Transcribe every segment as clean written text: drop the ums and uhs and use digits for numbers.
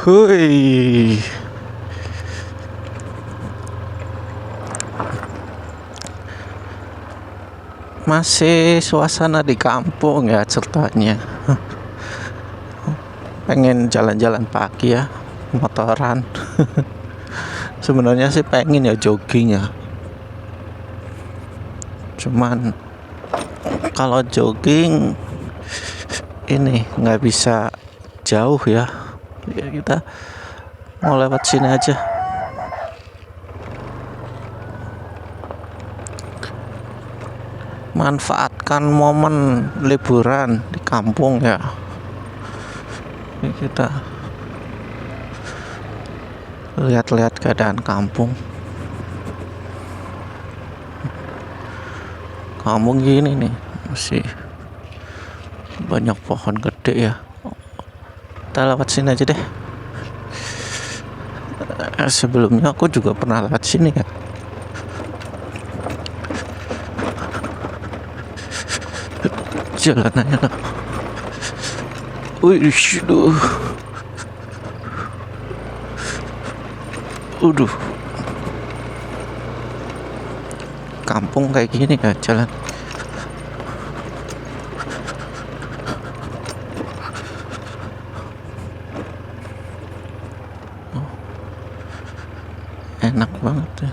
Hui, masih suasana di kampung ya ceritanya. Pengen jalan-jalan pagi ya, motoran. Sebenarnya sih pengen ya jogging ya. Cuman kalau jogging ini nggak bisa jauh ya. Ya kita mau lewat sini aja. Manfaatkan momen liburan di kampung ya. Ini kita lihat-lihat keadaan kampung. Kampung gini nih masih banyak pohon gede ya. Kita lewat sini aja deh. Sebelumnya aku juga pernah lewat sini ya. Jalanannya lah. Wih, uduh. Kampung kayak gini ya jalan. Enak banget ya.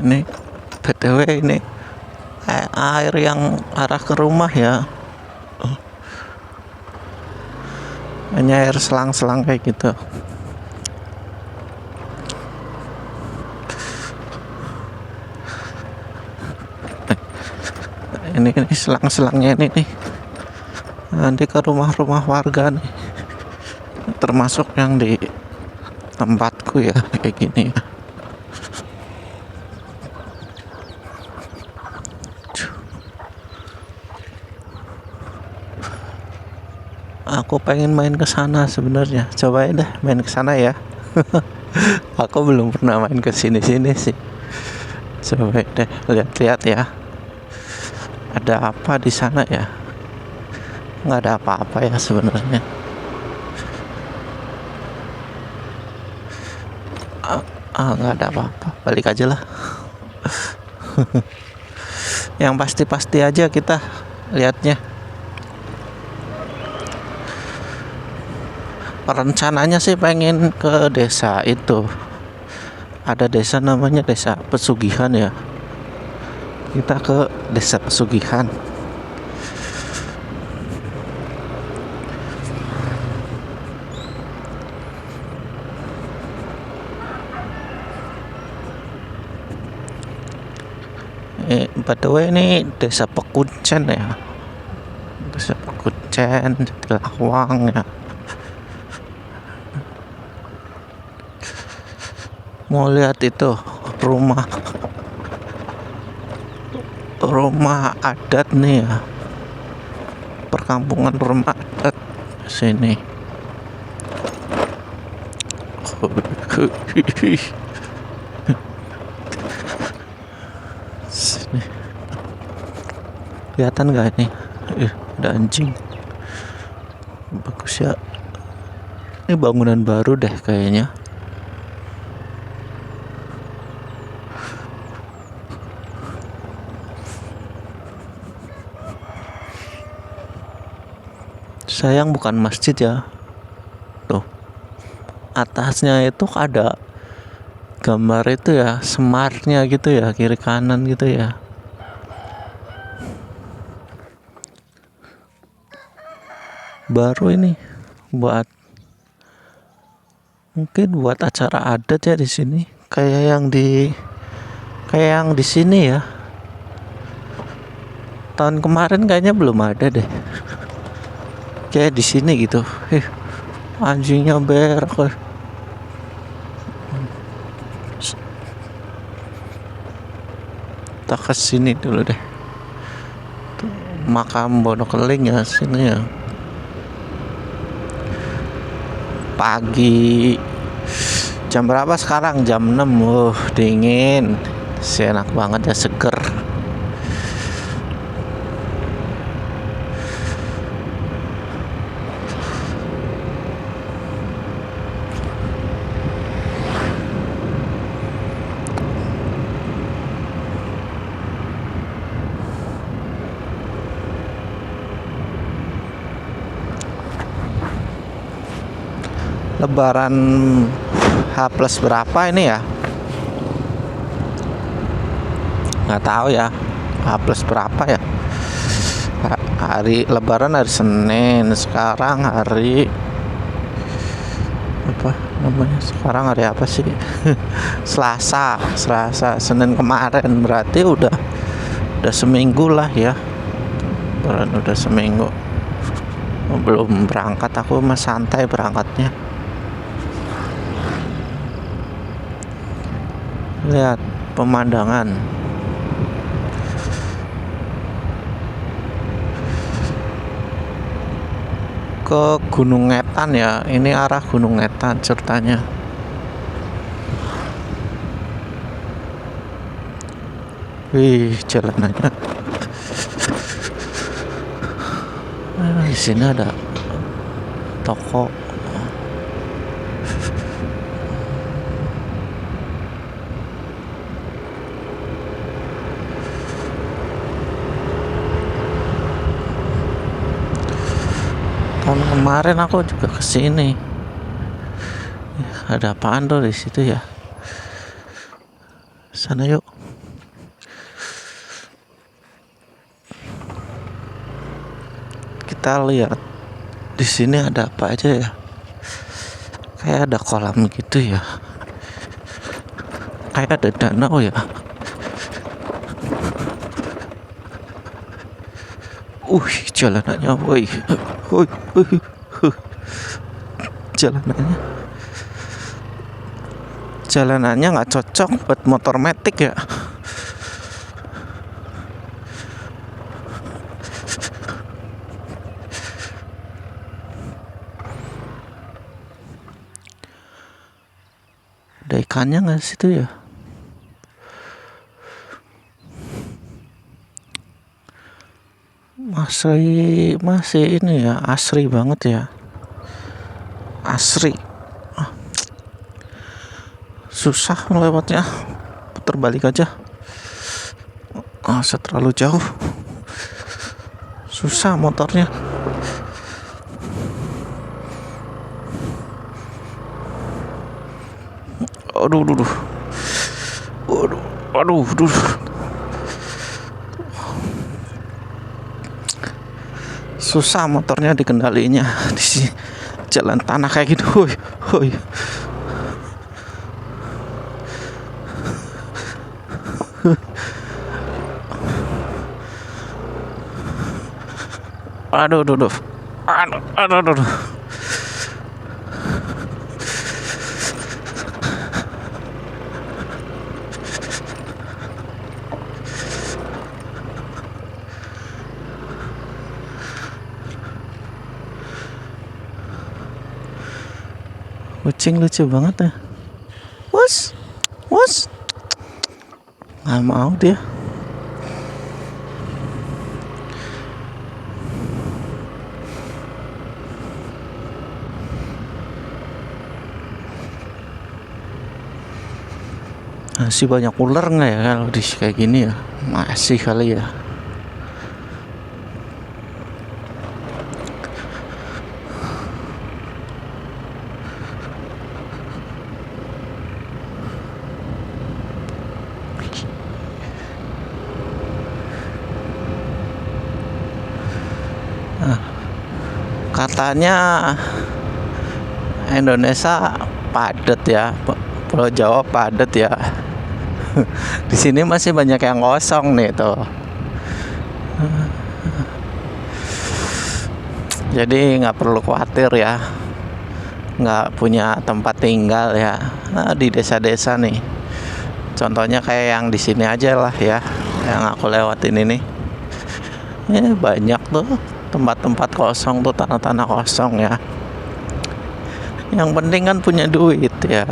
Ini BTW ini air yang arah ke rumah ya. Hanya air selang-selang kayak gitu. Ini selang-selangnya ini nih. Nanti ke rumah-rumah warga nih. Termasuk yang di tempatku ya kayak gini ya. Aku pengen main ke sana sebenarnya. Cobain deh main ke sana ya. Aku belum pernah main ke sini-sini sih. Cobain deh lihat-lihat ya. Ada apa di sana ya? Nggak ada apa-apa ya sebenarnya. Nggak ada apa-apa. Balik aja lah. Yang pasti-pasti aja kita lihatnya. Rencananya sih pengen ke desa itu. Ada desa namanya Desa Pesugihan ya. Kita ke Desa Pesugihan. By the way ini Desa Pekuncen ya. Desa Pekuncen, Jatilawang ya. Mau lihat itu rumah adat nih ya, perkampungan rumah adat sini. Sini. Kelihatan gak ini? Ada anjing. Bagus ya. Ini bangunan baru deh kayaknya. Sayang bukan masjid ya. Tuh. Atasnya itu ada gambar itu ya, Semarnya gitu ya, kiri kanan gitu ya. Baru ini mungkin buat acara adat ya di sini. Kayak yang di sini ya. Tahun kemarin kayaknya belum ada deh. Kayak di sini gitu. Anjingnya berak. Kita ke sini dulu deh. Tuh, makam Bonokeling ya sini ya. Pagi. Jam berapa sekarang? Jam 6. Dingin. Enak banget ya, seger. Lebaran H plus berapa ini ya? Nggak tahu ya. H plus berapa ya? Hari Lebaran hari Senin. Sekarang hari apa namanya? Sekarang hari apa sih? Selasa. Senin kemarin, berarti udah seminggu lah ya. Udah seminggu. Belum berangkat, aku mah santai berangkatnya. Lihat pemandangan. Ke Gunung Ngetan ya. Ini arah Gunung Ngetan ceritanya. Wih, jalanannya. Di sini ada toko. Tahun kemarin aku juga kesini. Ada apaan tuh di situ ya? Sana yuk. Kita lihat di sini ada apa aja ya? Kayak ada kolam gitu ya. Kayak ada danau ya. Jalanannya, woi. Jalanannya nggak cocok buat motor matic ya. Ada ikannya nggak situ ya? Masih ini ya, asri banget ya. Asri. Susah melewatnya. Putar balik aja. Terlalu jauh. Susah motornya. Aduh. Susah motornya dikendalinya di jalan tanah kayak gitu. Hoi. Aduh. Kucing lucu banget ya. Wus. Nggak mau dia. Masih banyak ular nggak ya kalau di kayak gini ya? Masih kali ya. Katanya Indonesia padat ya, Pulau Jawa padat ya. Di sini masih banyak yang kosong nih tuh. Jadi nggak perlu khawatir ya, nggak punya tempat tinggal ya. Di desa-desa nih. Contohnya kayak yang di sini aja lah ya, yang aku lewatin ini. Banyak tuh tempat-tempat kosong tuh, tanah-tanah kosong ya. Yang penting kan punya duit ya,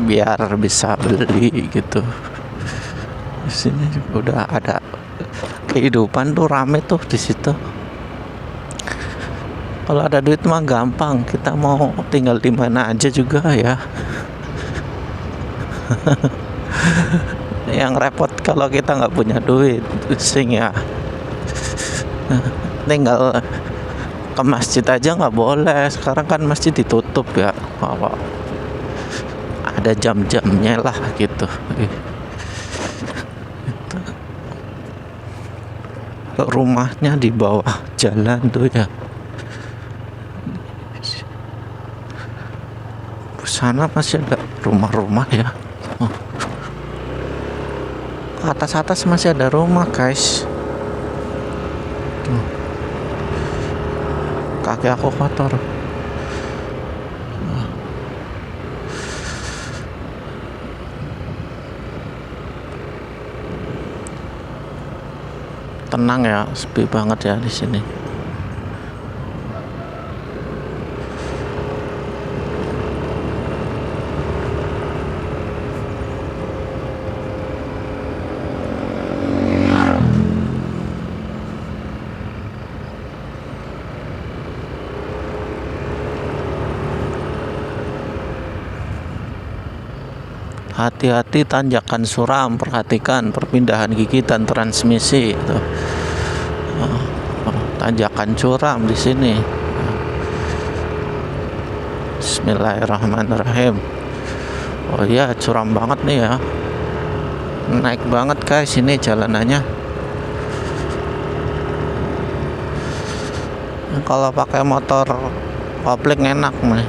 biar bisa beli gitu. Di sini udah ada kehidupan tuh, rame tuh di situ. Kalau ada duit mah gampang, kita mau tinggal di mana aja juga ya. Yang repot kalau kita nggak punya duit, pusing ya. ke masjid aja nggak boleh. Sekarang kan masjid ditutup ya. Kalau ada jam-jamnya lah gitu. Rumahnya di bawah jalan tuh ya. Sana masih ada rumah-rumah ya. Oh. Atas-atas masih ada rumah guys. Tuh. Kaki aku kotor. Tenang ya, sepi banget ya di sini. Hati-hati tanjakan suram, perhatikan perpindahan gigi dan transmisi itu. Tanjakan curam di sini. Bismillahirrahmanirrahim. Oh iya, curam banget nih ya. Naik banget guys ini jalanannya. Kalau pakai motor kopling enak nih.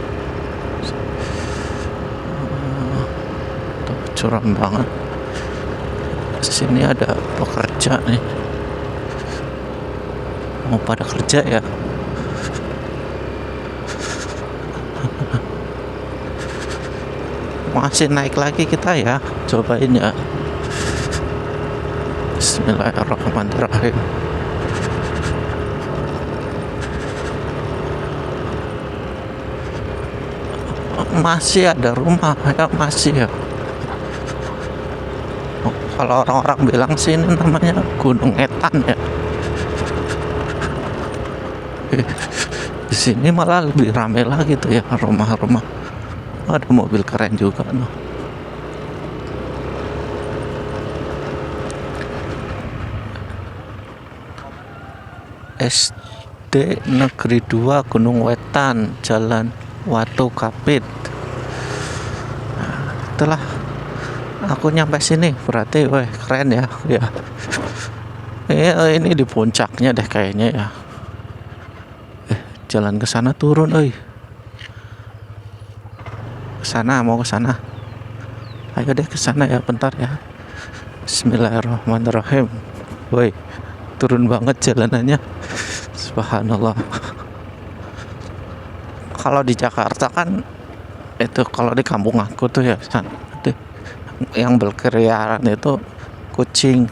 Tuh, curam banget. Sini ada pekerja nih. Mau pada kerja ya. Masih naik lagi kita ya. Cobain ya. Bismillahirrahmanirrahim. Masih ada rumah ya, masih ya. Kalau orang-orang bilang sih ini namanya Gunung Etan ya. Di sini malah lebih ramai lagi tuh ya rumah-rumah. Ada mobil keren juga noh. SD Negeri 2 Gunung Wetan, Jalan Watu Kapit. Nah, itulah aku nyampe sini berarti weh keren ya. Ya. Ini di puncaknya deh kayaknya ya. Jalan ke sana turun, ke sana, mau ke sana. Ayo deh ke sana ya, bentar ya. Bismillahirrahmanirrahim. Woi, turun banget jalanannya. Subhanallah. Kalau di Jakarta kan itu, kalau di kampung aku tuh ya, yang berkeliaran itu kucing.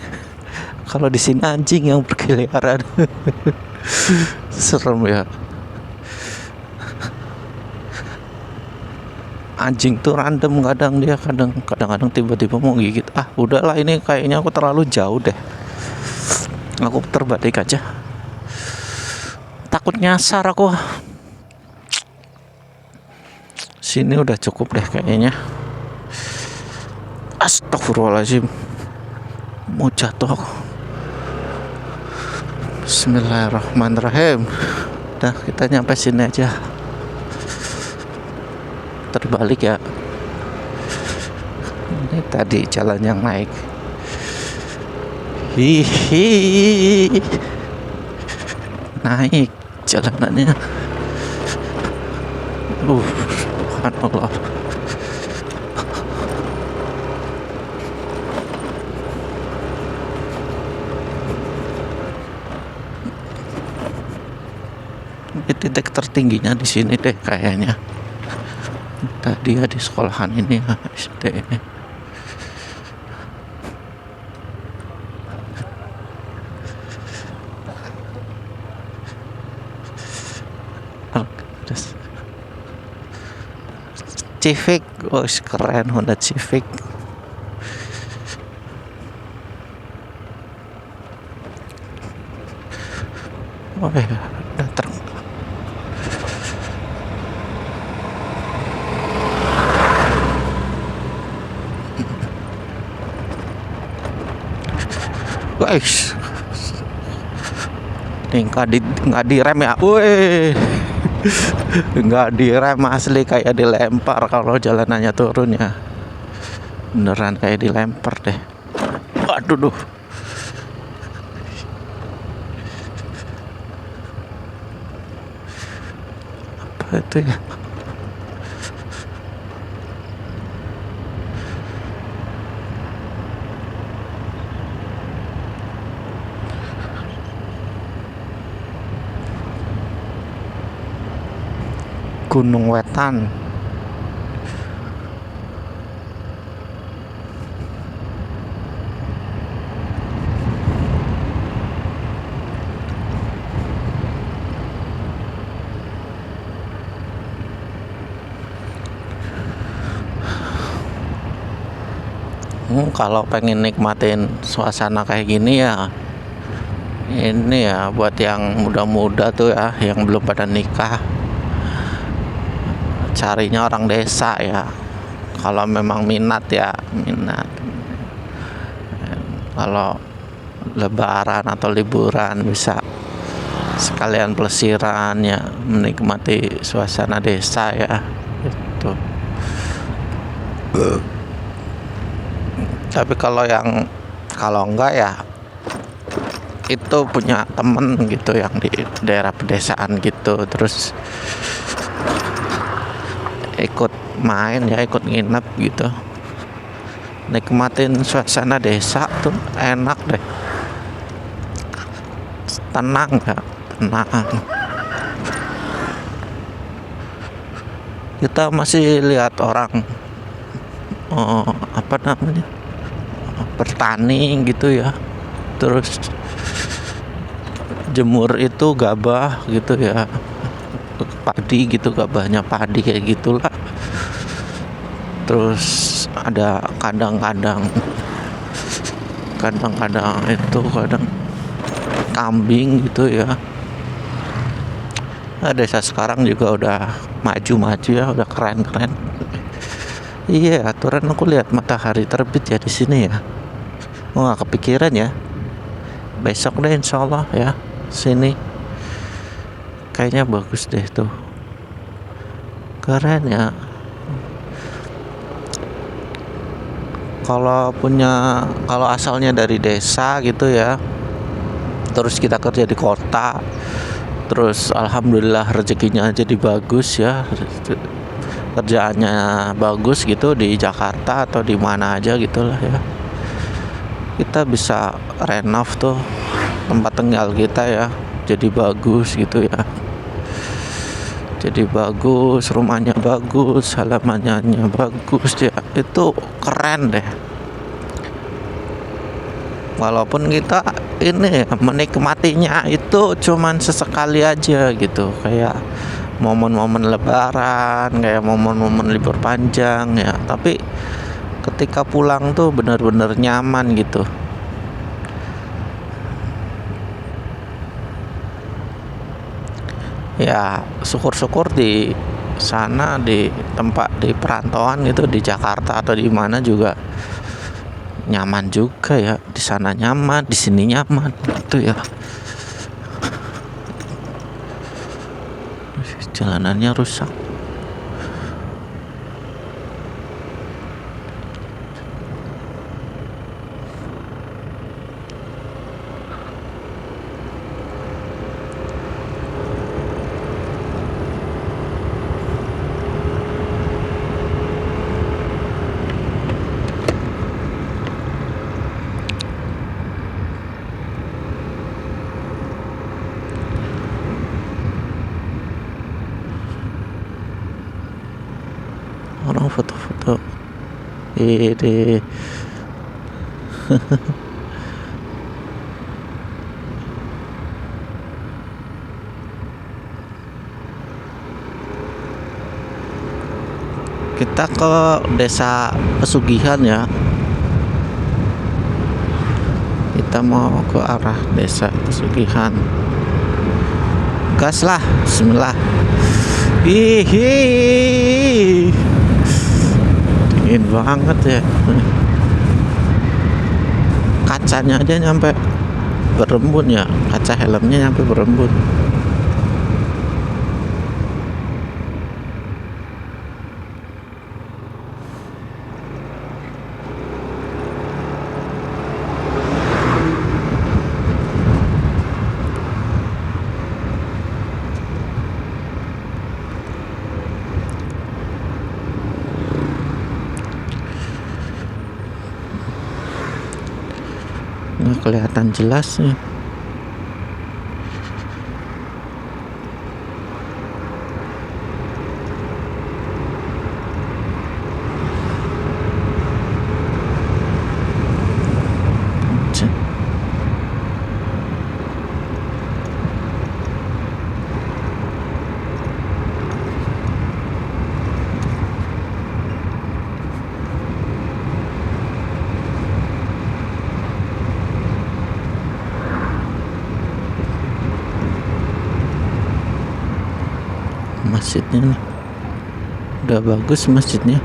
Kalau di sini anjing yang berkeliaran. Serem ya. Anjing tuh random, kadang dia kadang-kadang tiba-tiba mau gigit. Ah, udahlah ini kayaknya aku terlalu jauh deh. Aku terbalik aja. Takut nyasar aku. Sini udah cukup deh kayaknya. Astagfirullahaladzim. Mau jatuh aku. Bismillahirrahmanirrahim. Udah, kita nyampe sini aja. Terbalik ya. Ini tadi jalan yang naik. Hihi. Naik jalanannya. Subhanallah. Titik tertingginya di sini deh kayaknya. Tadi ya di sekolahan ini ya, SD ini. Civic, oh keren, Honda Civic. Oh ya, datang. Guys, Nih nggak direm ya, woi. Nggak direm asli, kayak dilempar kalau jalanannya turun ya. Beneran kayak dilempar deh. Waduh duh. Apa itu ya? Gunung Wetan. Kalau pengen nikmatin suasana kayak gini ya, ini ya buat yang muda-muda tuh ya, yang belum pada nikah, carinya orang desa ya. Kalau memang minat ya minat. Kalau lebaran atau liburan bisa sekalian pelesiran ya, menikmati suasana desa ya itu. Tapi kalau enggak ya, itu punya temen gitu yang di daerah pedesaan gitu, terus ikut main ya, ikut nginep gitu, nikmatin suasana desa tuh enak deh, tenang ya, tenang. Kita masih lihat orang apa namanya, bertani gitu ya, terus jemur itu gabah gitu ya, padi gitu, gabahnya padi kayak gitulah. Terus ada kadang-kadang itu kadang kambing gitu ya. Nah, desa sekarang juga udah maju ya, udah keren. Iya, aturan aku lihat matahari terbit ya di sini ya. Oh, nggak kepikiran ya. Besok deh insyaallah ya sini. Kayaknya bagus deh tuh. Keren ya. Kalau asalnya dari desa gitu ya, terus kita kerja di kota, terus alhamdulillah rezekinya jadi bagus ya, kerjaannya bagus gitu di Jakarta atau di mana aja gitulah ya, kita bisa renov tuh tempat tinggal kita ya, jadi bagus gitu ya, jadi bagus, rumahnya bagus, halamannya bagus ya, itu keren deh. Walaupun kita ini menikmatinya itu cuman sesekali aja gitu, kayak momen-momen lebaran, kayak momen-momen libur panjang ya, tapi ketika pulang tuh benar-benar nyaman gitu. Ya syukur-syukur di sana, di tempat di perantauan gitu, di Jakarta atau di mana juga nyaman juga ya, di sana nyaman, di sini nyaman gitu ya. Jalanannya rusak. Orang foto-foto di kita ke desa pesugihan ya, kita mau ke arah desa pesugihan. Gas lah, bismillah. Hihi, dingin banget ya, kacanya aja nyampe berembun ya, kaca helmnya nyampe berembun. Nggak kelihatan jelas nih. Masjidnya nih udah bagus masjidnya.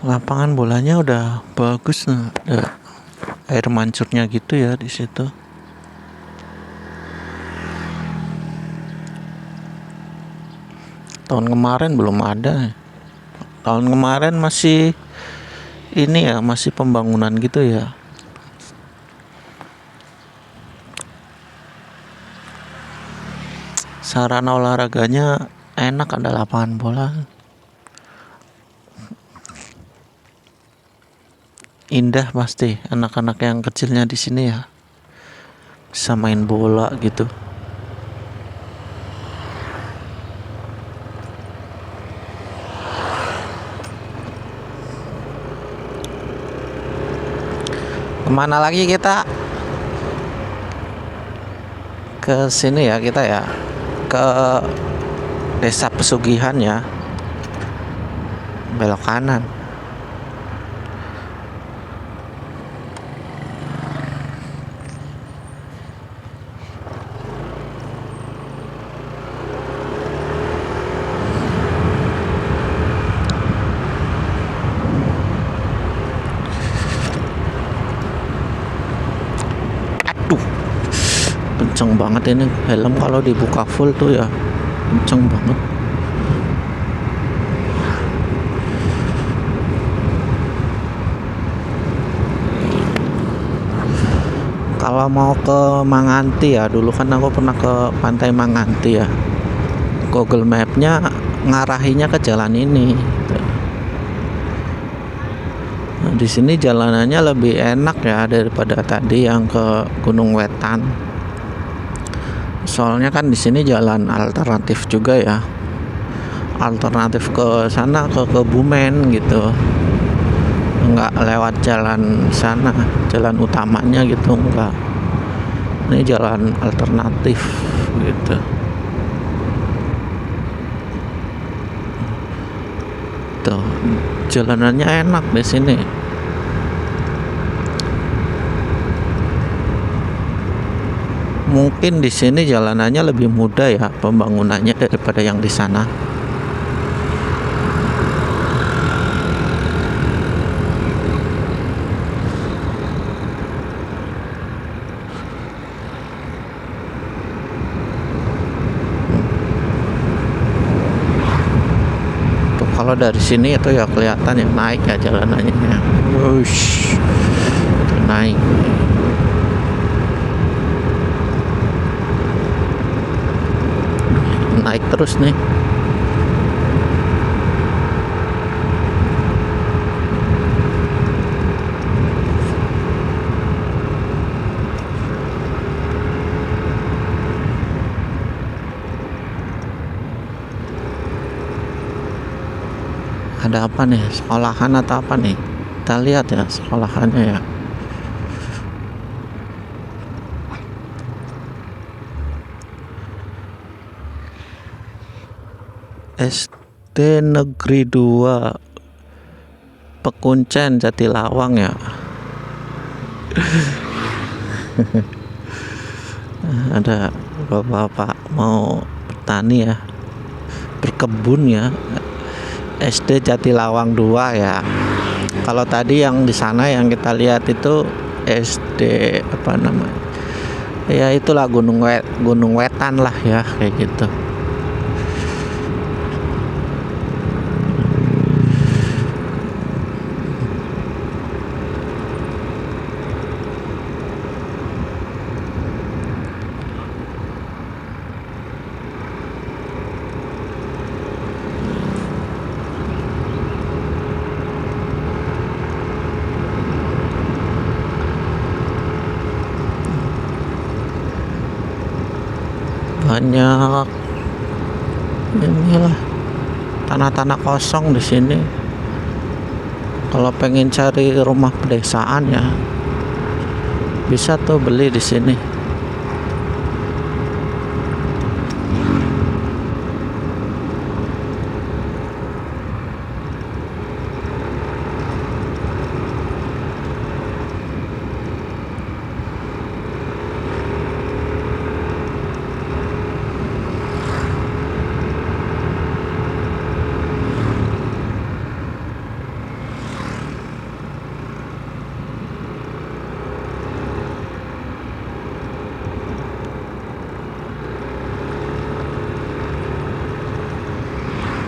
Lapangan bolanya udah bagus nih, ada air mancurnya gitu ya di situ. Tahun kemarin belum ada. Tahun kemarin masih ini ya, masih pembangunan gitu ya. Sarana olahraganya enak, ada lapangan bola. Indah pasti anak-anak yang kecilnya di sini ya, bisa main bola gitu. Kemana lagi kita? Ke sini ya kita ya, ke Desa Pesugihan ya, belok kanan. Aduh, kenceng banget ini helm kalau dibuka full tuh ya, kenceng banget. Kalau mau ke Manganti ya, dulu kan aku pernah ke pantai Manganti ya, Google Mapnya ngarahinya ke jalan ini gitu. Nah, di sini jalanannya lebih enak ya daripada tadi yang ke Gunung Wetan. Soalnya kan di sini jalan alternatif juga ya, alternatif ke sana, ke Kebumen gitu, nggak lewat jalan sana, jalan utamanya gitu, enggak. Ini jalan alternatif gitu. Tuh, jalanannya enak di sini. Mungkin di sini jalanannya lebih mudah ya pembangunannya daripada yang di sana. Tuh, kalau dari sini itu ya kelihatan ya naik ya jalanannya. Wush, itu naik. Naik terus nih. Ada apa nih, sekolahan atau apa nih? Kita lihat ya sekolahannya ya. SD Negeri 2 Pekuncen Jatilawang ya. Ada bapak-bapak mau bertani ya, berkebun ya. SD Jatilawang 2 ya. Kalau tadi yang di sana yang kita lihat itu SD apa namanya? Ya itulah Gunung Wetan lah ya, kayak gitu. Banyak inilah tanah-tanah kosong di sini. Kalau pengen cari rumah pedesaan ya bisa tuh beli di sini.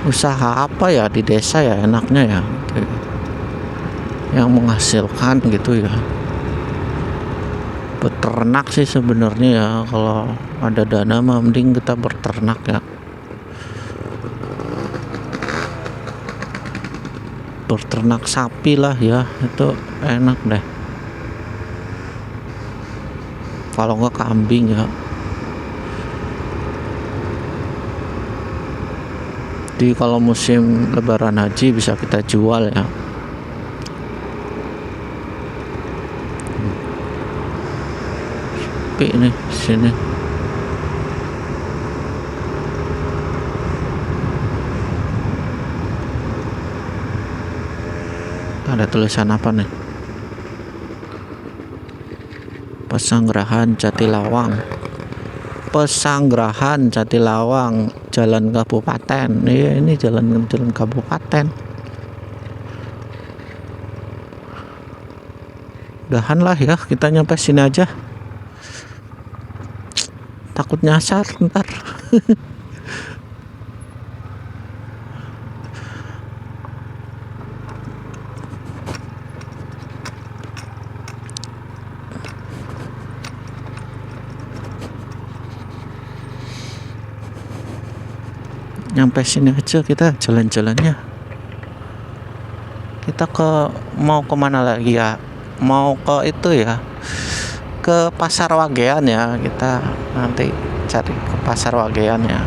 Usaha apa ya di desa ya enaknya ya, yang menghasilkan gitu ya. Beternak sih sebenarnya ya, kalau ada dana mah mending kita berternak ya. Berternak sapi lah ya, itu enak deh. Kalau nggak kambing ya. Jadi kalau musim lebaran haji bisa kita jual ya. Sepi nih sini. Ada tulisan apa nih? Pesanggerahan Jatilawang. Pesanggerahan Jatilawang, Jalan Kabupaten. Iya, ini jalan kabupaten. Udahan lah ya, kita nyampe sini aja. Takut nyasar ntar. Nyampe sini aja kita jalan-jalannya. Kita mau kemana lagi ya? Mau ke itu ya, ke Pasar Wagean ya. Kita nanti cari ke Pasar Wagean ya.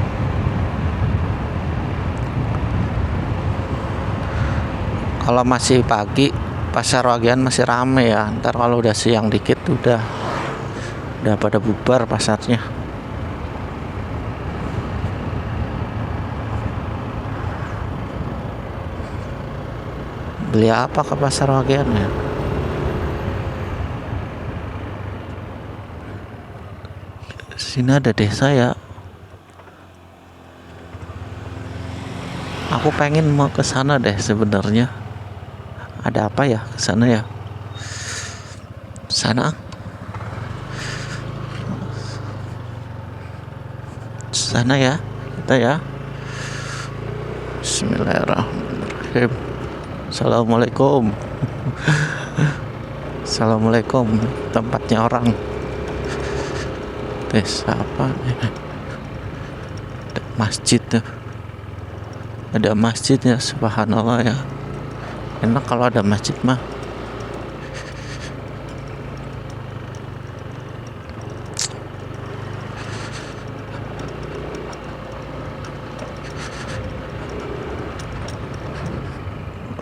Kalau masih pagi Pasar Wagean masih rame ya. Ntar kalau udah siang dikit udah pada bubar pasarnya. Beli apa ke Pasar Wagean ya? Sini ada desa ya. Aku pengen mau ke sana deh sebenarnya. Ada apa ya ke sana ya? Sana ya kita ya. Bismillahirrahmanirrahim. Assalamualaikum. Assalamualaikum. Tempatnya orang desa apa nih? Ada masjid tuh. Ada masjidnya, subhanallah ya. Enak kalau ada masjid mah.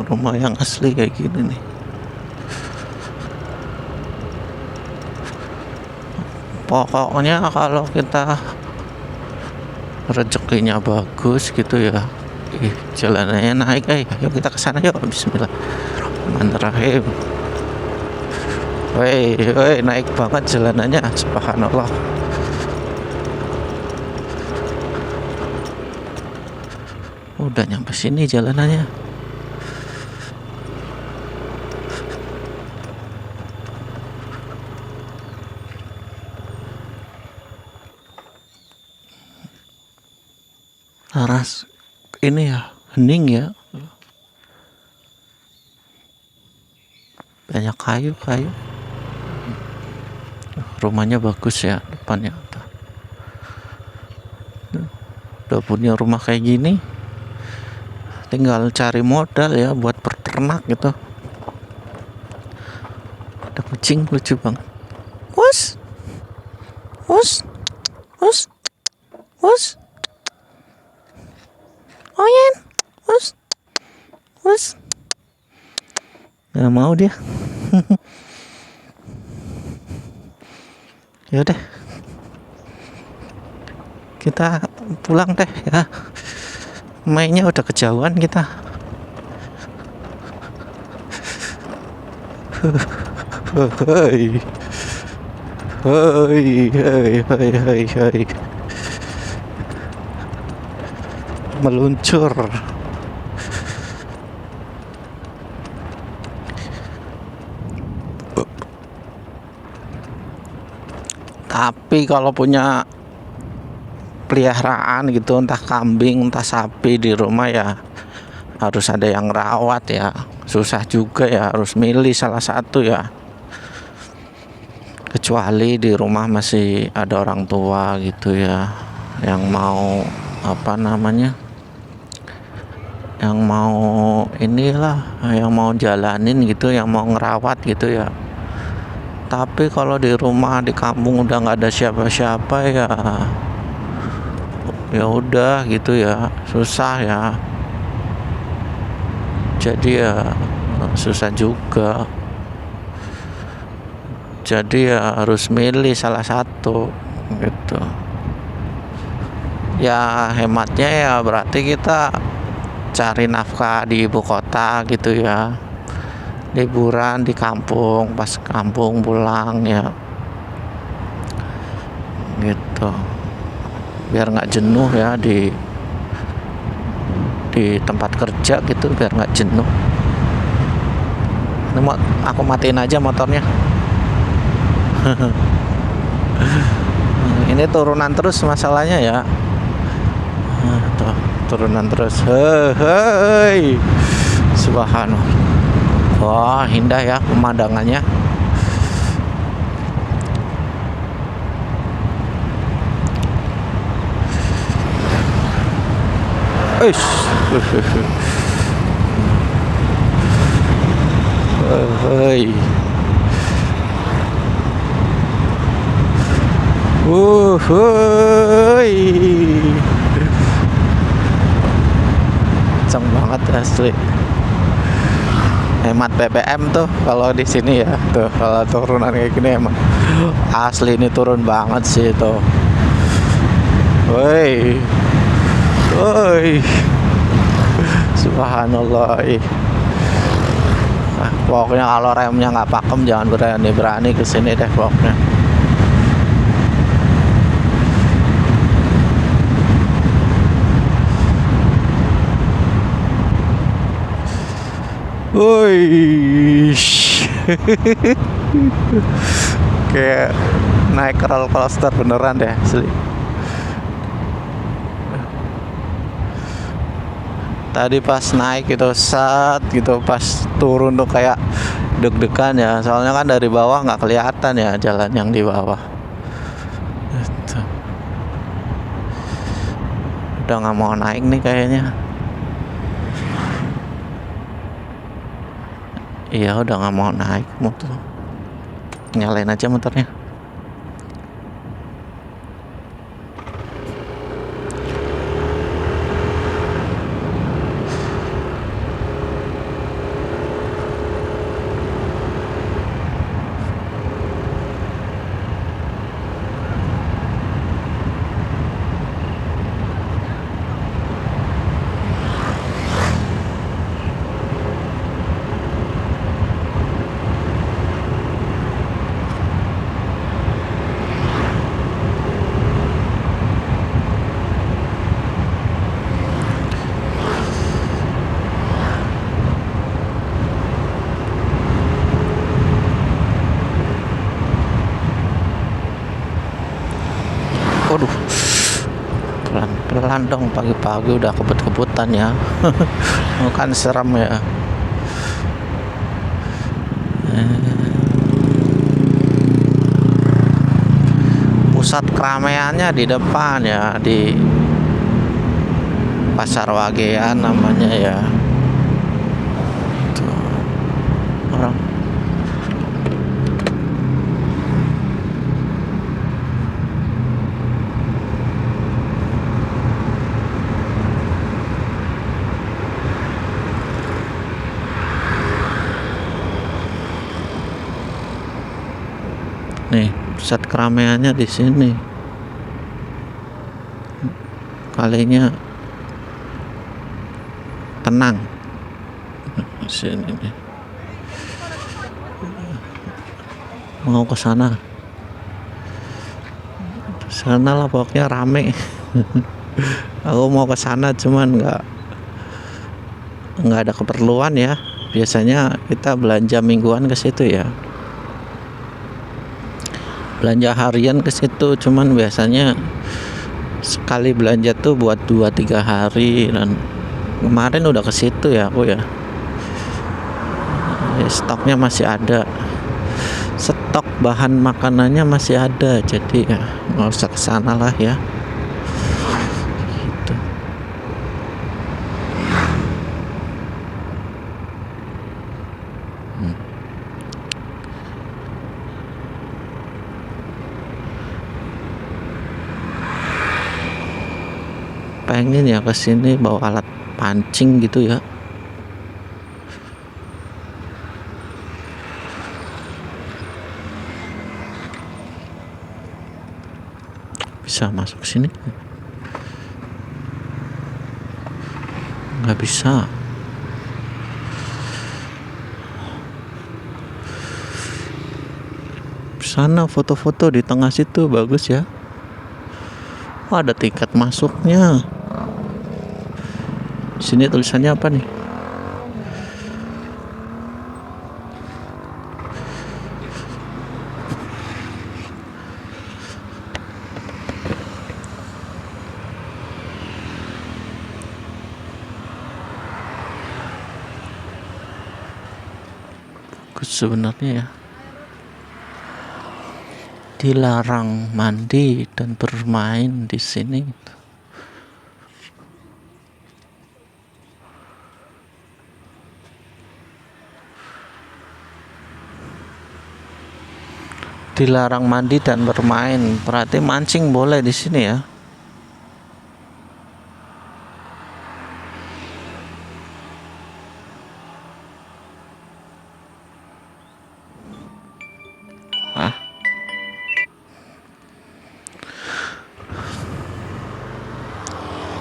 rumah yang asli kayak gini nih. Pokoknya kalau kita rezekinya bagus gitu ya, jalanannya naik, yuk kita kesana yuk. Bismillahirrahmanirrahim. Woi, naik banget jalanannya, subhanallah. Udah nyampe sini jalanannya. Laras ini ya, hening ya. Banyak kayu. Rumahnya bagus ya depannya. Udah punya rumah kayak gini, tinggal cari modal ya buat berternak gitu. Ada kucing lucu banget. Us. Oyen. Us. Nggak mau dia. Ya udah, kita pulang deh ya. Mainnya udah kejauhan kita. Hei. Meluncur. Tapi kalau punya peliharaan gitu, entah kambing entah sapi di rumah ya harus ada yang rawat ya. Susah juga ya, harus milih salah satu ya. Kecuali di rumah masih ada orang tua gitu ya, yang mau yang mau yang mau jalanin gitu, yang mau ngerawat gitu ya. Tapi kalau di rumah di kampung udah nggak ada siapa-siapa ya udah gitu ya, susah ya. Jadi ya susah juga. Jadi ya harus milih salah satu gitu. Ya hematnya ya berarti kita cari nafkah di ibu kota gitu ya. Liburan di kampung, pas kampung pulang ya gitu, biar nggak jenuh ya di tempat kerja gitu, biar nggak jenuh. Ini aku matiin aja motornya. Ini turunan terus masalahnya ya. Tuh, turunan terus. Hei, subhanallah. Wah, indah ya pemandangannya. Hei. Kenceng banget asli. Hemat BBM tuh kalau di sini ya. Tuh kalau turunan kayak gini emang asli, ini turun banget sih itu. Woi. Subhanallah. Pokoknya kalau remnya nggak pakem jangan berani ke sini deh pokoknya. Woi. Kayak naik roller coaster beneran deh asli. Tadi pas naik gitu gitu, pas turun tuh kayak deg-degan ya, soalnya kan dari bawah nggak kelihatan ya jalan yang di bawah gitu. Udah nggak mau naik nih kayaknya. Iya udah nggak mau naik motor, nyalain aja motornya. Waduh, pelan-pelan dong, pagi-pagi udah kebut-kebutan ya. Kan serem ya. Pusat keramaiannya di depan ya, di Pasar Wagean namanya ya. Tuh, orang nih, pusat keramaiannya di sini. Kalinya tenang. Sini nih. Mau ke sana. Sana lah pokoknya rame. Aku mau ke sana cuman nggak ada keperluan ya. Biasanya kita belanja mingguan ke situ ya. Belanja harian ke situ, cuman biasanya sekali belanja tuh buat 2-3 hari, dan kemarin udah ke situ ya aku ya. Stoknya masih ada, stok bahan makanannya masih ada, jadi ya nggak usah kesana lah ya gitu. Pengen ya kesini bawa alat pancing gitu ya. Bisa masuk sini? Nggak bisa. Sana foto-foto di tengah situ bagus ya. Oh, ada tiket masuknya. Sini tulisannya apa nih? Bagus sebenarnya ya. Dilarang mandi dan bermain di sini. Dilarang mandi dan bermain, berarti mancing boleh di sini ya. Hah?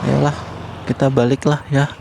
Yalah, kita baliklah ya.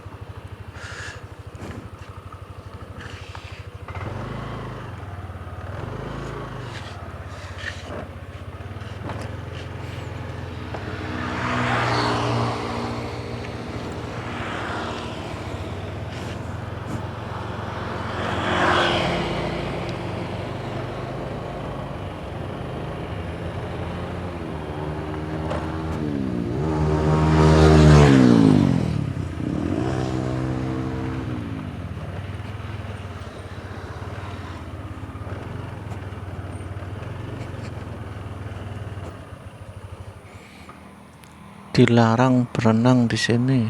Dilarang berenang di sini.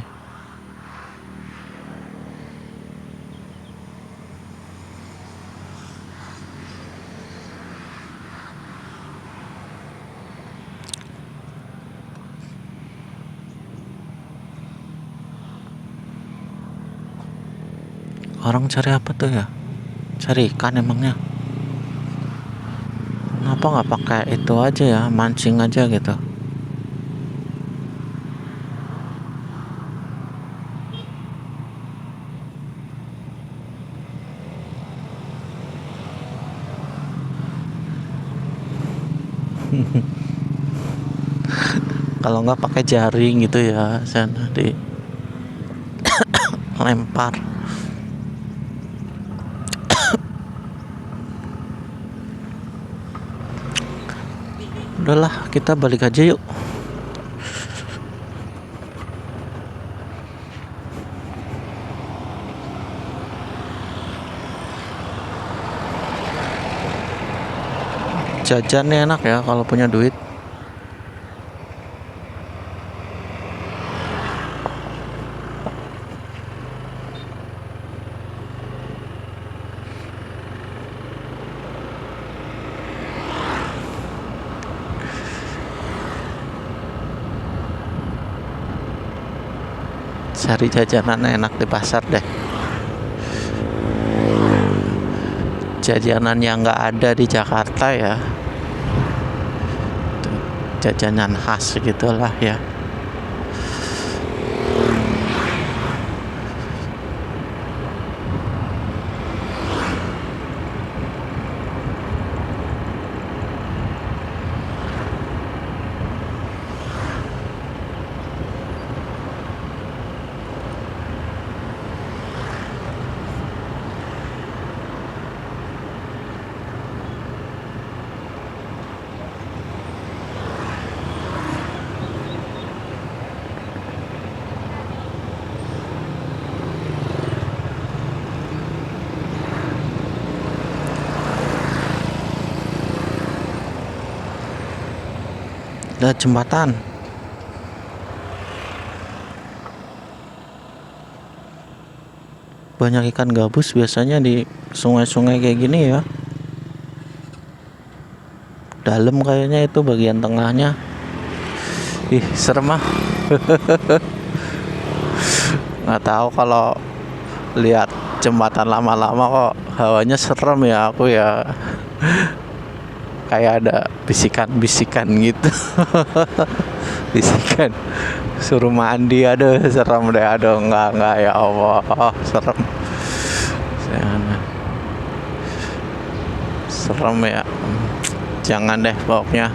Orang cari apa tuh ya? Cari ikan emangnya? Kenapa nggak pakai itu aja ya, mancing aja gitu? Kalau nggak pakai jaring gitu ya, sana di lempar. Udahlah, kita balik aja yuk. Jajan nih enak ya kalau punya duit. Cari jajanan enak di pasar deh. Jajanan yang nggak ada di Jakarta ya. Jajanan khas gitulah ya. Ada jembatan. Banyak ikan gabus biasanya di sungai-sungai kayak gini ya. Dalam kayaknya itu bagian tengahnya. Ih, serem ah. Nggak tahu kalau lihat jembatan lama-lama kok hawanya serem ya aku ya. Kayak ada bisikan-bisikan gitu. Bisikan suruh mandi, aduh serem deh, aduh enggak ya Allah, serem. Serem ya. Jangan deh pokoknya.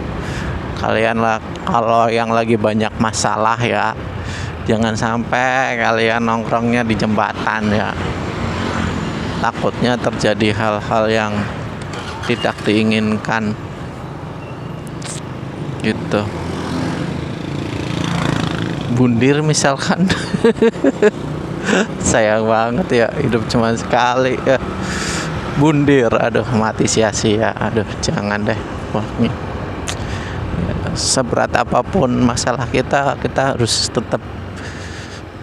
Kalian lah kalau yang lagi banyak masalah ya, jangan sampai kalian nongkrongnya di jembatan ya. Takutnya terjadi hal-hal yang tidak diinginkan gitu. Bundir misalkan. Sayang banget ya, hidup cuma sekali ya. Bundir, aduh mati sia-sia. Aduh jangan deh pokoknya. Ya, seberat apapun masalah kita harus tetap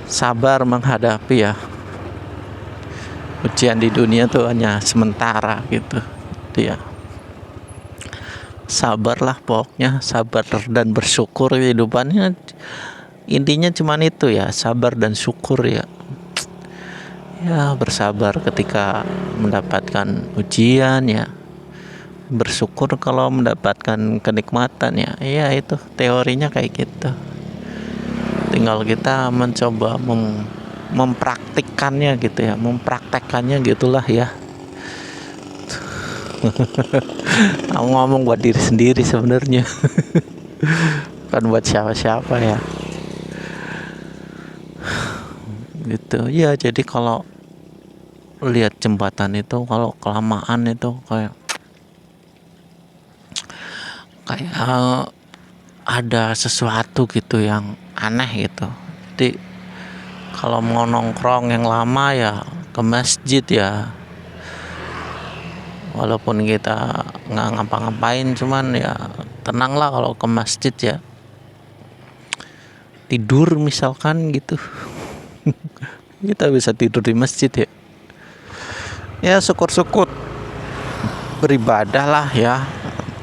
sabar menghadapi ya. Ujian di dunia tuh hanya sementara gitu dia. Sabarlah pokoknya, sabar dan bersyukur. Kehidupannya intinya cuman itu ya, sabar dan syukur ya. Ya bersabar ketika mendapatkan ujian ya, bersyukur kalau mendapatkan kenikmatan ya. Iya itu teorinya kayak gitu. Tinggal kita mencoba mempraktikkannya gitu ya, mempraktekkannya gitulah ya. Aku ngomong buat diri sendiri sebenarnya. Kan buat siapa-siapa ya. Gitu ya. Jadi kalau lihat jembatan itu, kalau kelamaan itu kayak ada sesuatu gitu yang aneh gitu. Jadi kalau mau nongkrong yang lama ya ke masjid ya. Walaupun kita nggak ngapa-ngapain, cuman ya tenanglah kalau ke masjid ya. Tidur misalkan gitu. Kita bisa tidur di masjid ya. Ya syukur-syukur beribadah lah ya.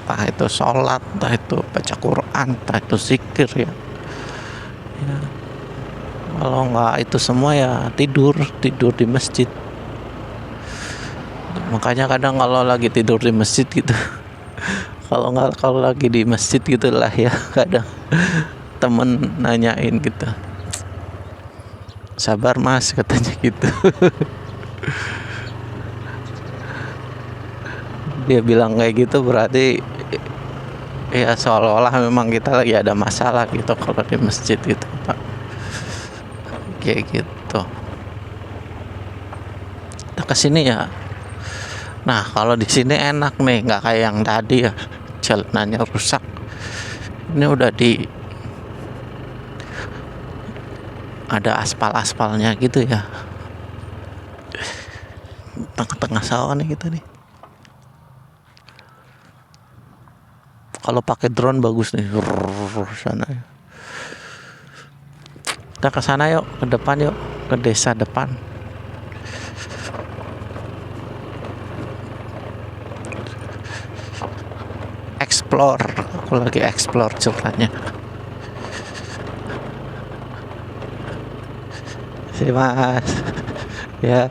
Entah itu sholat, entah itu baca Quran, entah itu zikir ya. Kalau nggak itu semua ya tidur di masjid. Makanya kadang kalau lagi tidur di masjid gitu, kalau lagi di masjid gitulah ya, kadang temen nanyain gitu, sabar mas katanya gitu. Dia bilang kayak gitu berarti ya seolah-olah memang kita lagi ada masalah gitu kalau di masjid gitu Pak. Kayak gitu. Kita kesini ya. Nah kalau di sini enak nih, nggak kayak yang tadi ya, jalanannya rusak. Ini udah ada aspal-aspalnya gitu ya. Tengah-tengah sawah nih kita nih. Kalau pakai drone bagus nih. Sana. Kita ke sana yuk, ke depan yuk, ke desa depan. Explore, aku lagi explore ceritanya. Sini mas, ya.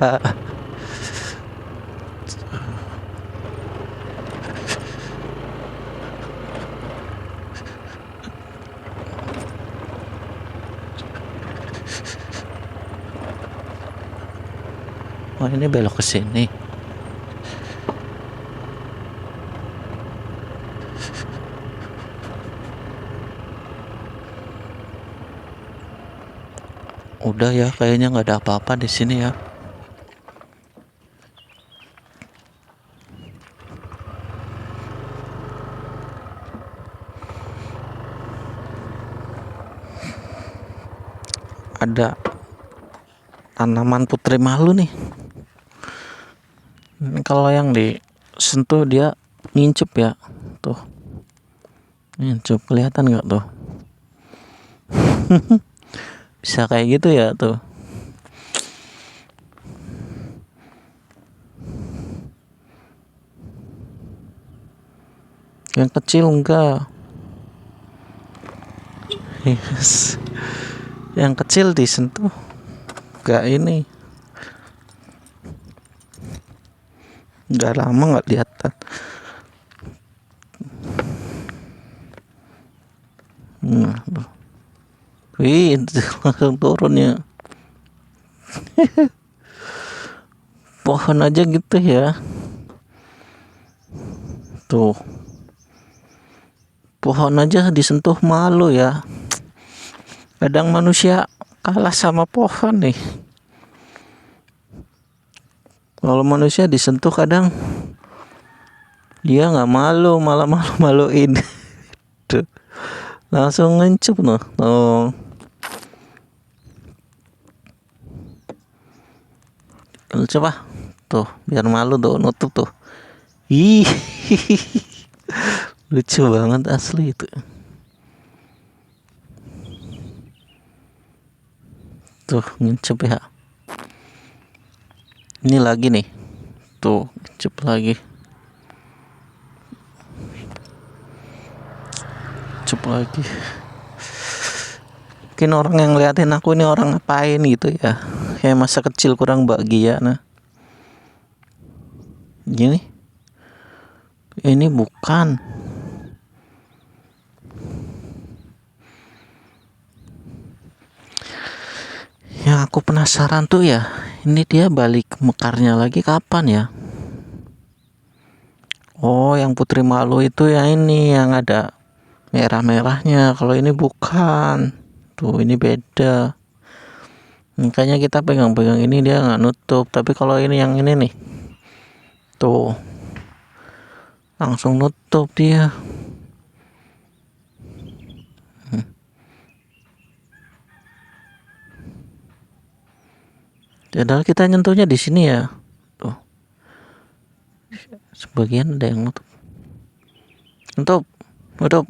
Oh ini belok ke sini. Udah ya, kayaknya nggak ada apa-apa di sini ya. Ada tanaman putri malu nih. Kalau yang disentuh dia ngincup ya, tuh. Ngincup, kelihatan nggak tuh? Bisa kayak gitu ya tuh. Yang kecil enggak. Yes. Yang kecil disentuh enggak ini. Enggak lama enggak lihat. Wih, langsung turun ya. Pohon aja gitu ya. Tuh. Pohon aja disentuh malu ya. Kadang manusia kalah sama pohon nih. Kalau manusia disentuh kadang dia nggak malu, malah malu-maluin. Tuh. Langsung ngencup noh. Oh. Coba tuh biar malu tuh, nutup tuh. Ih. Lucu banget asli itu. Tuh ngincup ya. Ini lagi nih. Tuh ngincup lagi. Ngincup lagi. Mungkin orang yang ngeliatin aku ini orang ngapain gitu ya. Kayak masa kecil kurang bahagia. Nah gini. Ini bukan. Yang aku penasaran tuh ya, ini dia balik mekarnya lagi kapan ya? Oh, yang putri malu itu ya ini yang ada merah-merahnya. Kalau ini bukan. Tuh, ini beda. Makanya kita pegang-pegang ini dia nggak nutup. Tapi kalau ini yang ini nih, tuh langsung nutup dia. Padahal kita nyentuhnya di sini ya. Tuh. Sebagian ada yang nutup. Nutup.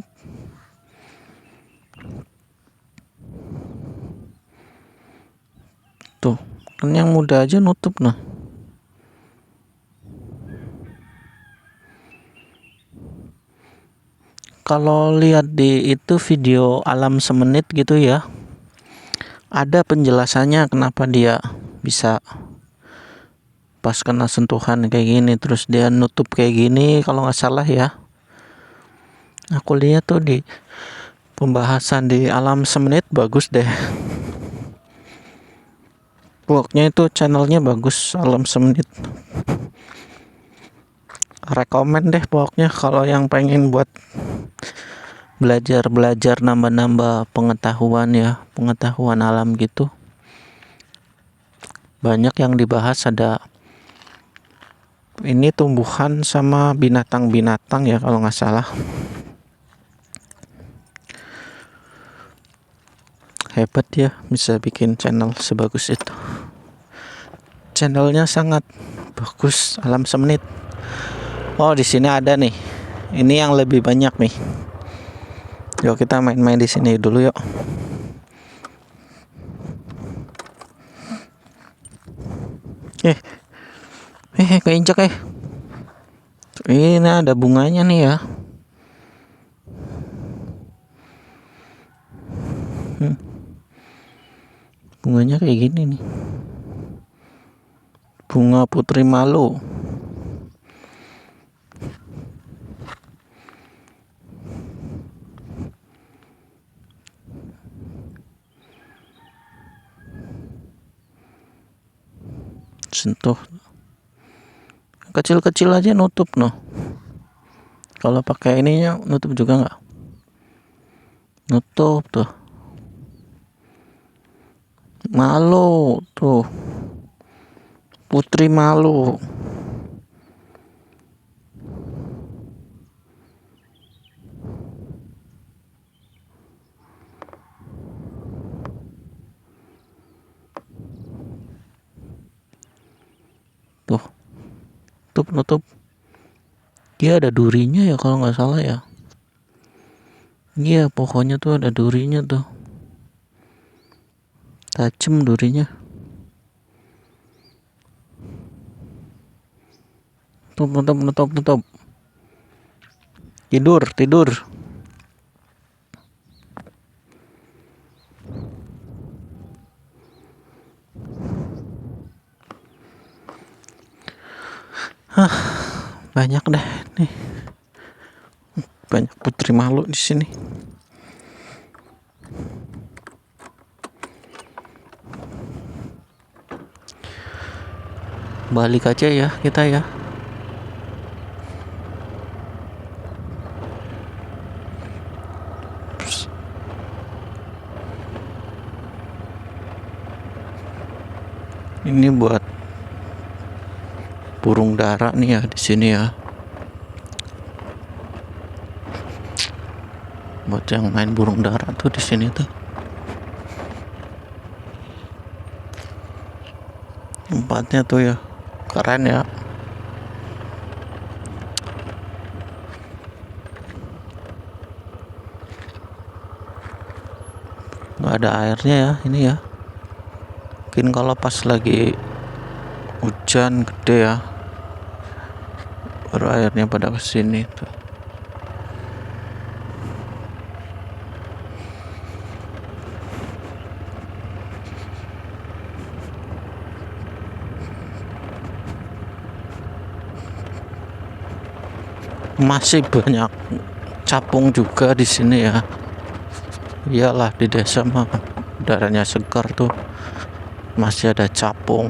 Tuh, kan yang muda aja nutup nah. Kalau lihat di itu video alam semenit gitu ya, ada penjelasannya kenapa dia bisa pas kena sentuhan kayak gini terus dia nutup kayak gini kalau nggak salah ya. Aku lihat tuh di pembahasan di alam semenit, bagus deh. Pokoknya itu channelnya bagus, alam semenit. Rekomen deh pokoknya kalau yang pengen buat belajar nambah-nambah pengetahuan ya, pengetahuan alam gitu. Banyak yang dibahas, ada ini tumbuhan sama binatang-binatang ya kalau nggak salah. Hebat ya bisa bikin channel sebagus itu. Channelnya sangat bagus, alam semenit. Oh di sini ada nih Ini yang lebih banyak nih. Yuk kita main-main di sini dulu yuk. Keinjak ini ada bunganya nih ya. Bunganya kayak gini nih, bunga putri malu. Sentuh kecil-kecil aja nutup noh. Kalau pakai ininya nutup juga nggak? Nutup tuh. Malu tuh, putri malu. Tuh, nutup. Dia ada durinya ya kalau nggak salah ya. Iya, pokoknya tuh ada durinya tuh. Tajam durinya. Nutup. Tidur. Banyak deh nih. Banyak putri malu di sini. Balik aja ya kita ya. Ini buat burung dara nih ya di sini ya. Buat yang main burung dara tuh di sini tuh. Tempatnya tuh ya keren ya. Nggak ada airnya ya ini ya. Mungkin kalau pas lagi hujan gede ya, baru airnya pada kesini tuh. Masih banyak capung juga di sini ya. Iyalah di desa mah udaranya segar tuh, masih ada capung.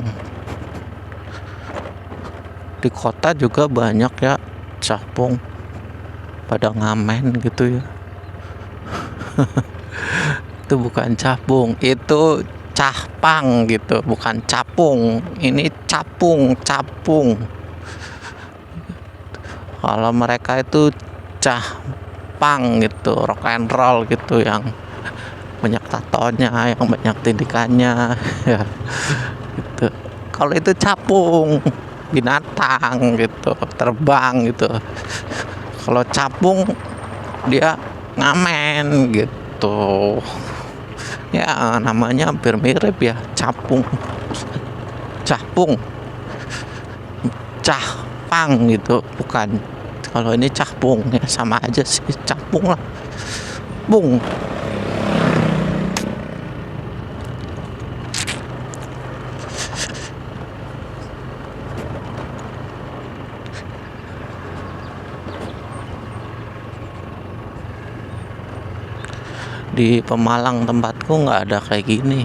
Di kota juga banyak ya capung pada ngamen gitu ya. Itu bukan capung, itu cahpang gitu, bukan capung. Ini capung. Kalau mereka itu cahpang gitu, rock and roll gitu, yang banyak tatonya, yang banyak tindikannya ya gitu. Kalau itu capung, binatang gitu, terbang gitu. Kalau capung dia ngamen gitu ya, namanya hampir mirip ya, capung, cahpang gitu, bukan. Kalau ini cahpung ya sama aja sih, capung lah, bung. Di Pemalang tempatku nggak ada kayak gini.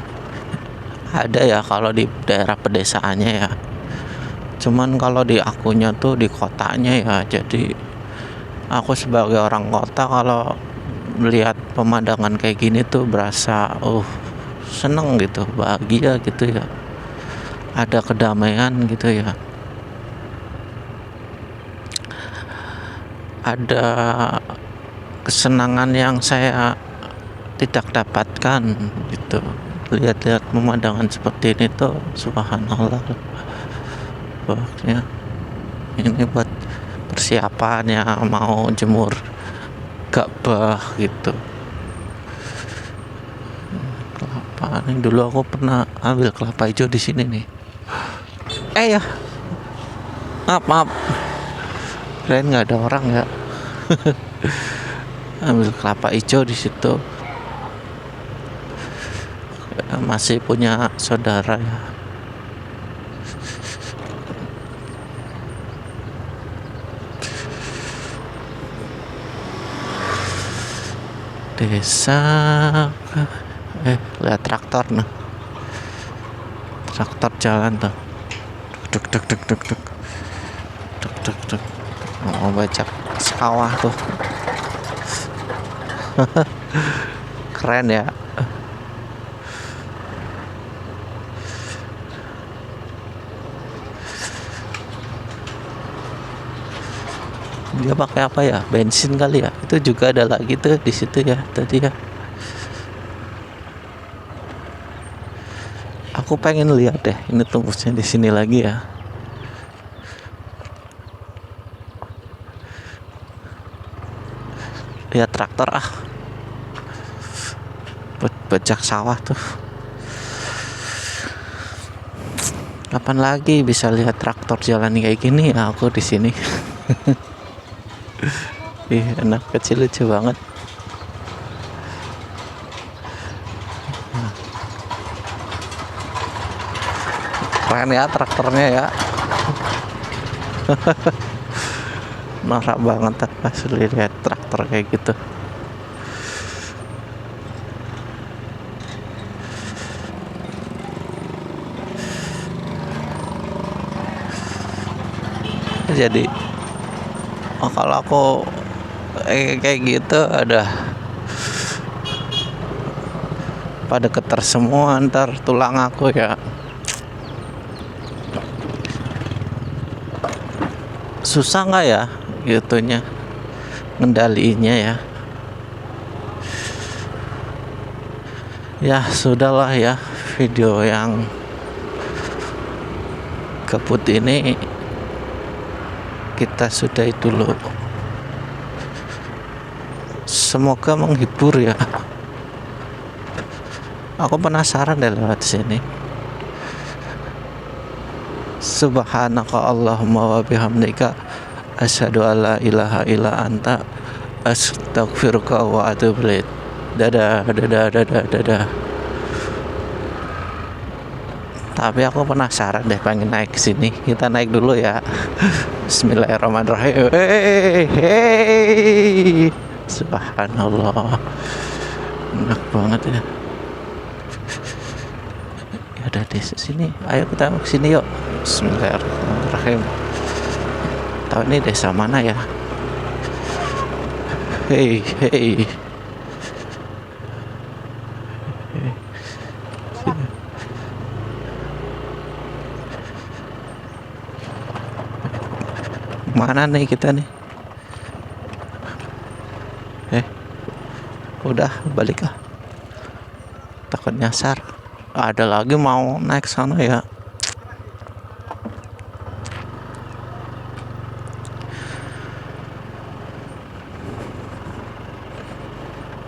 Ada ya kalau di daerah pedesaannya ya, cuman kalau di akunya tuh di kotanya ya. Jadi aku sebagai orang kota kalau melihat pemandangan kayak gini tuh berasa seneng gitu, bahagia gitu ya, ada kedamaian gitu ya, ada kesenangan yang saya tidak dapatkan gitu. Lihat-lihat pemandangan seperti ini tuh subhanallah. Pokoknya ini buat persiapannya mau jemur gabah gitu. Kelapa nih, dulu aku pernah ambil kelapa hijau di sini nih. Ya, maaf, keren nggak ada orang ya. Ambil kelapa hijau di situ. Masih punya saudara ya. Desa, lihat traktor nah. Traktor jalan tuh. Duk duk duk duk duk. Duk duk duk. Mau bajak sawah tuh. Keren ya. Dia pakai apa ya? Bensin kali ya. Itu juga ada lagi tuh di situ ya tadi ya. Aku pengen lihat deh, ini tembusnya di sini lagi ya. Lihat traktor bajak sawah tuh. Kapan lagi bisa lihat traktor jalan kayak gini ya aku di sini. Anak kecil lucu banget. Keren ya traktornya ya. Norak banget pas lihat traktor kayak gitu. Jadi kalau aku kayak gitu ada pada keter semua, ntar tulang aku ya. Susah nggak ya gitunya ngendaliinnya ya. Ya sudahlah ya, video yang gabut ini kita sudahi dulu. Semoga menghibur ya. Aku penasaran deh lewat sini. Subhanaka Allahumma wa bihamdika asyhadu alla ilaha illa anta astaghfiruka wa atubu ilaik. Dadah. Tapi aku penasaran deh, pengen naik ke sini. Kita naik dulu ya. Bismillahirrahmanirrahim. Hey. Subhanallah. Enak banget ya. Ya udah di sini. Ayo kita ke sini yuk. Bismillahirrahmanirrahim. Tahu ini desa mana ya? Hey. Mana nih kita nih? Udah balik lah. Takut nyasar. Ada lagi mau naik sana ya.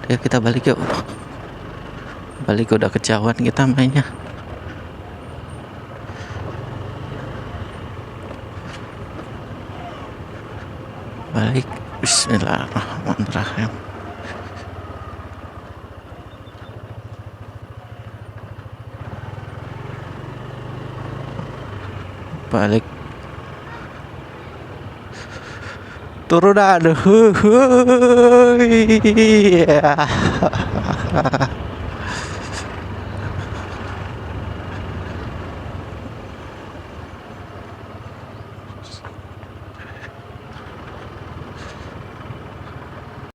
Ya kita balik yuk. Balik, udah kejauhan kita mainnya. Balik. Bismillahirrahmanirrahim. Balik. Turun aduh.